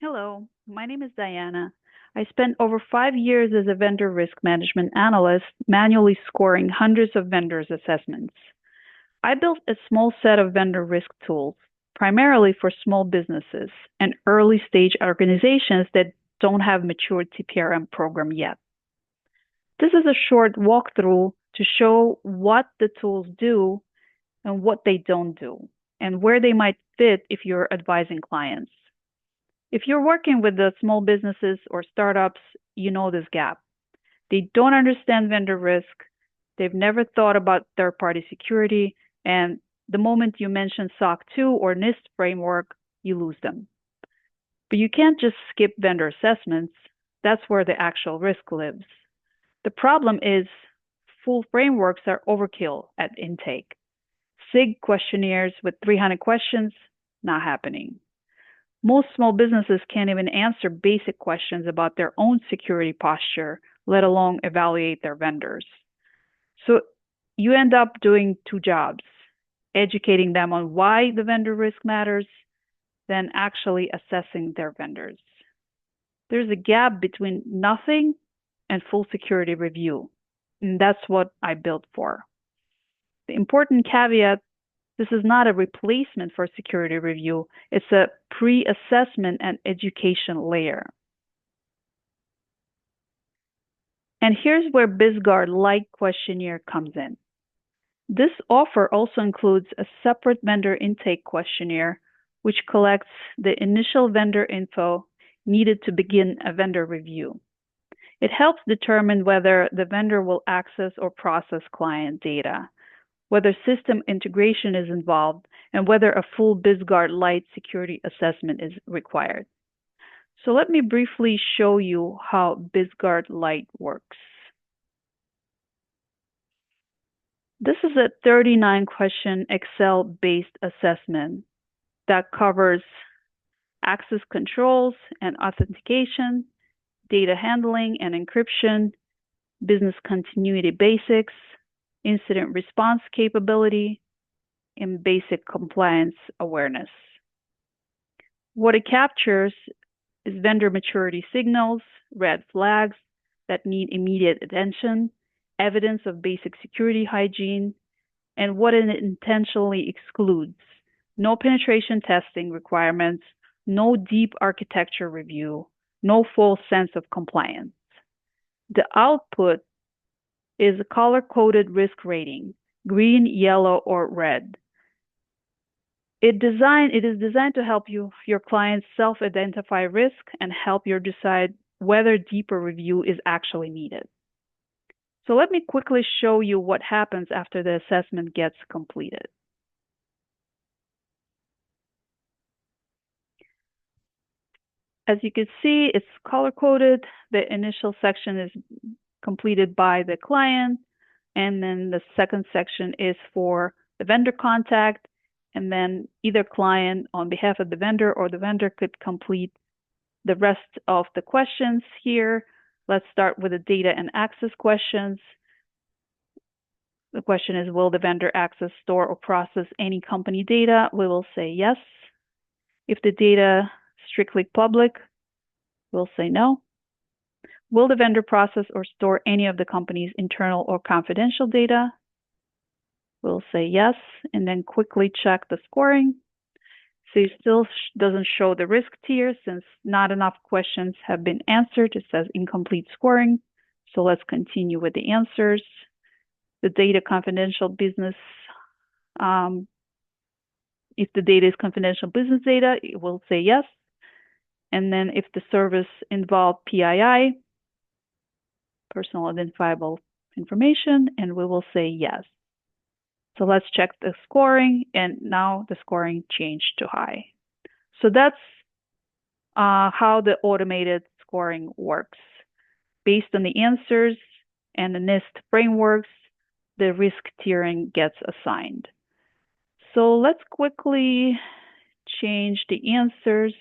Hello, my name is Diana. I spent over 5 years as a vendor risk management analyst, manually scoring hundreds of vendors' assessments. I built a small set of vendor risk tools, primarily for small businesses and early stage organizations that don't have mature TPRM program yet. This is a short walkthrough to show what the tools do and what they don't do, and where they might fit if you're advising clients. If you're working with the small businesses or startups, you know this gap. They don't understand vendor risk. They've never thought about third-party security. And the moment you mention SOC 2 or NIST framework, you lose them. But you can't just skip vendor assessments. That's where the actual risk lives. The problem is full frameworks are overkill at intake. SIG questionnaires with 300 questions, not happening. Most small businesses can't even answer basic questions about their own security posture, let alone evaluate their vendors. So you end up doing two jobs, educating them on why the vendor risk matters, then actually assessing their vendors. There's a gap between nothing and full security review, and that's what I built for. The important caveat: this is not a replacement for security review. It's a pre-assessment and education layer. And here's where BizGuard Light questionnaire comes in. This offer also includes a separate vendor intake questionnaire, which collects the initial vendor info needed to begin a vendor review. It helps determine whether the vendor will access or process client data, whether system integration is involved, and whether a full BizGuard Light security assessment is required. So let me briefly show you how BizGuard Light works. This is a 39-question Excel-based assessment that covers access controls and authentication, data handling and encryption, business continuity basics, incident response capability, and basic compliance awareness. What it captures is vendor maturity signals, red flags that need immediate attention, evidence of basic security hygiene, and what it intentionally excludes: no penetration testing requirements, no deep architecture review, no false sense of compliance. The output is a color-coded risk rating, green, yellow, or red. It is designed to help your clients self-identify risk and help you decide whether deeper review is actually needed. So let me quickly show you what happens after the assessment gets completed. As you can see, it's color-coded. The initial section is completed by the client, and then the second section is for the vendor contact, and then either client on behalf of the vendor or the vendor could complete the rest of the questions here. Let's start with the data and access questions. The question is, will the vendor access, store, or process any company data? We will say yes. If the data is strictly public, we'll say no. Will the vendor process or store any of the company's internal or confidential data? We'll say yes, and then quickly check the scoring. So it still doesn't show the risk tier since not enough questions have been answered. It says incomplete scoring. So let's continue with the answers. The data confidential business, if the data is confidential business data, it will say yes. And then if the service involved PII, personal identifiable information, and we will say yes. So let's check the scoring, and now the scoring changed to high. So that's how the automated scoring works. Based on the answers and the NIST frameworks, the risk tiering gets assigned. So let's quickly change the answers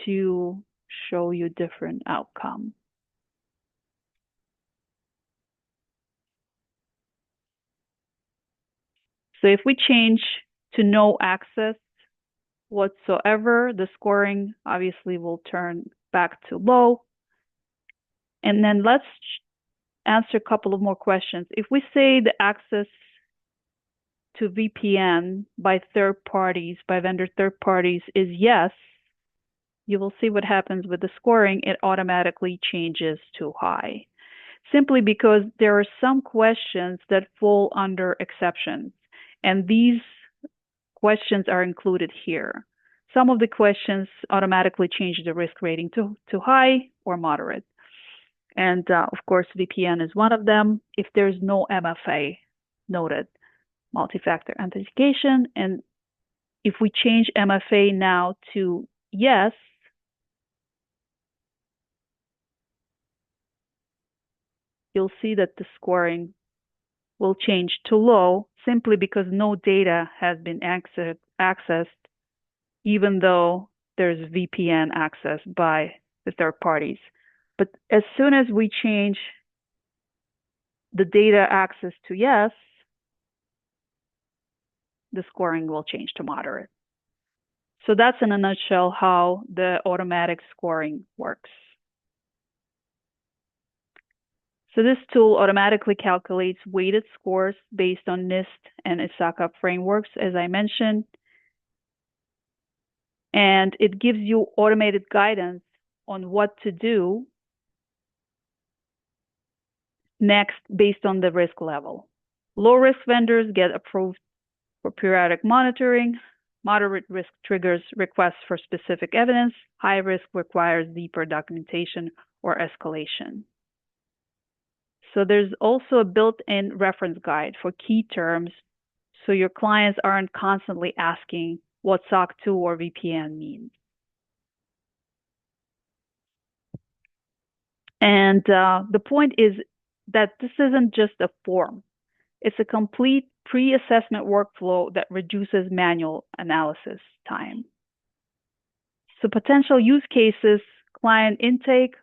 to show you different outcome. So if we change to no access, whatsoever, the scoring obviously will turn back to low. And then let's answer a couple of more questions. If we say the access to VPN by third parties, by vendor third parties is yes, you will see what happens with the scoring. It automatically changes to high, simply because there are some questions that fall under exceptions, and these questions are included here. Some of the questions automatically change the risk rating to high or moderate. And of course, VPN is one of them. If there's no MFA noted, multi-factor authentication, and if we change MFA now to yes, you'll see that the scoring will change to low simply because no data has been accessed, even though there's VPN access by the third parties. But as soon as we change the data access to yes, the scoring will change to moderate. So that's in a nutshell how the automatic scoring works. So this tool automatically calculates weighted scores based on NIST and ISACA frameworks, as I mentioned. And it gives you automated guidance on what to do next based on the risk level. Low-risk vendors get approved for periodic monitoring. Moderate risk triggers requests for specific evidence. High risk requires deeper documentation or escalation. So there's also a built-in reference guide for key terms, so your clients aren't constantly asking what SOC 2 or VPN means. And the point is that this isn't just a form. It's a complete pre-assessment workflow that reduces manual analysis time. So potential use cases: client intake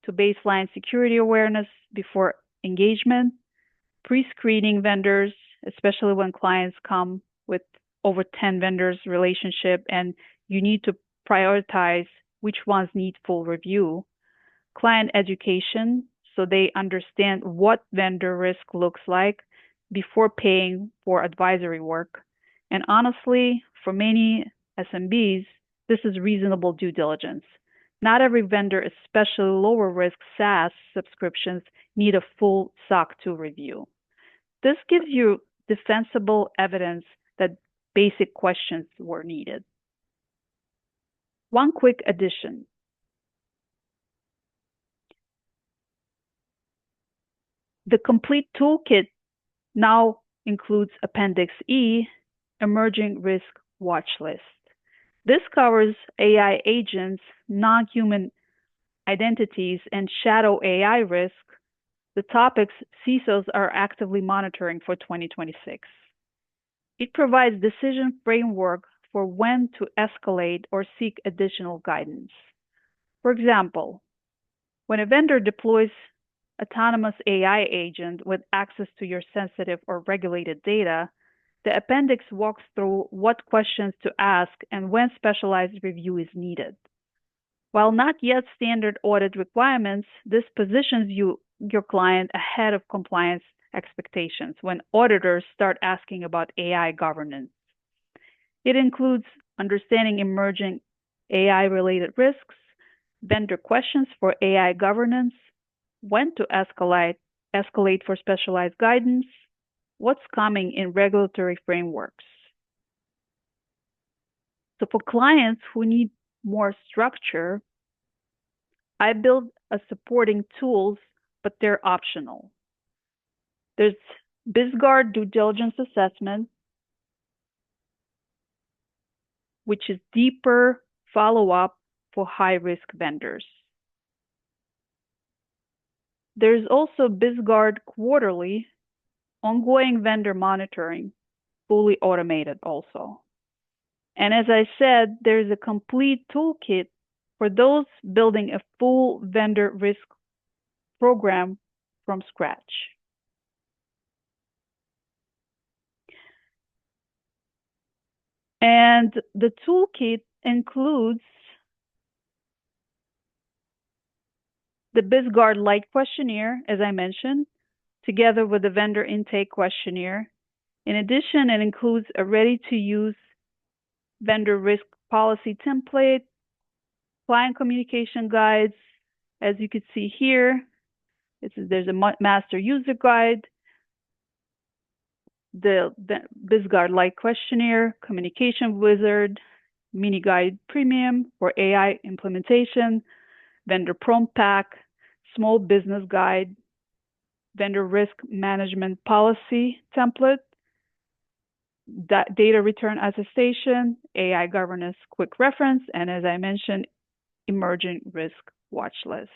to baseline security awareness before engagement, pre-screening vendors, especially when clients come with over 10 vendors relationship and you need to prioritize which ones need full review, client education, so they understand what vendor risk looks like before paying for advisory work. And honestly, for many SMBs, this is reasonable due diligence. Not every vendor, especially lower risk SaaS subscriptions, need a full SOC 2 review. This gives you defensible evidence that basic questions were needed. One quick addition. The complete toolkit now includes Appendix E, Emerging Risk Watch List. This covers AI agents, non-human identities, and shadow AI risk, the topics CISOs are actively monitoring for 2026. It provides decision framework for when to escalate or seek additional guidance. For example, when a vendor deploys autonomous AI agent with access to your sensitive or regulated data, the appendix walks through what questions to ask and when specialized review is needed. While not yet standard audit requirements, this positions your client ahead of compliance expectations when auditors start asking about AI governance. It includes understanding emerging AI-related risks, vendor questions for AI governance, when to escalate for specialized guidance, what's coming in regulatory frameworks. So for clients who need more structure, I build a supporting tools, but they're optional. There's BizGuard Due Diligence Assessment, which is deeper follow-up for high-risk vendors. There's also BizGuard Quarterly, ongoing vendor monitoring, fully automated also. And as I said, there's a complete toolkit for those building a full vendor risk program from scratch. And the toolkit includes the BizGuard Light questionnaire, as I mentioned, together with the vendor intake questionnaire. In addition, it includes a ready-to-use vendor risk policy template, client communication guides. As you can see here, there's a master user guide, the BizGuard Light questionnaire, communication wizard, mini guide premium for AI implementation, vendor prompt pack, small business guide, vendor risk management policy template, data return attestation, AI governance quick reference, and as I mentioned, emerging risk watch list.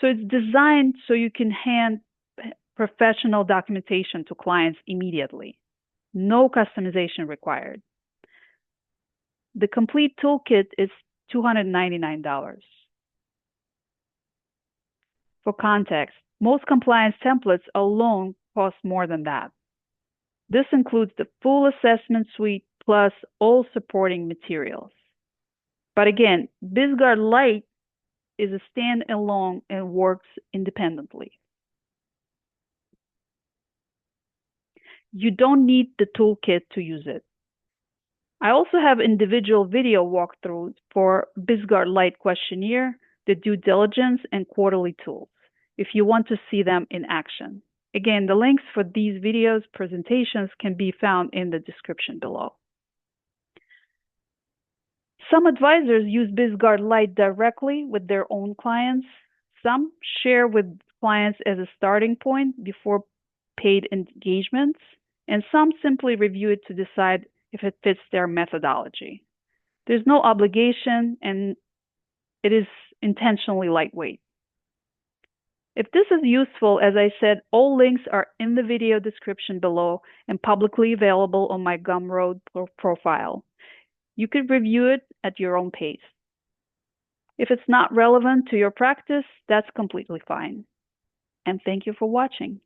So it's designed so you can hand professional documentation to clients immediately. No customization required. The complete toolkit is $299. For context, most compliance templates alone cost more than that. This includes the full assessment suite plus all supporting materials. But again, BizGuard Light is a standalone and works independently. You don't need the toolkit to use it. I also have individual video walkthroughs for BizGuard Light questionnaire, the due diligence, and quarterly tools, if you want to see them in action. Again, the links for these videos presentations can be found in the description below. Some advisors use BizGuard Light directly with their own clients. Some share with clients as a starting point before paid engagements, and some simply review it to decide if it fits their methodology. There's no obligation, and it is intentionally lightweight. If this is useful, as I said, all links are in the video description below and publicly available on my Gumroad profile. You could review it at your own pace. If it's not relevant to your practice, that's completely fine. And thank you for watching.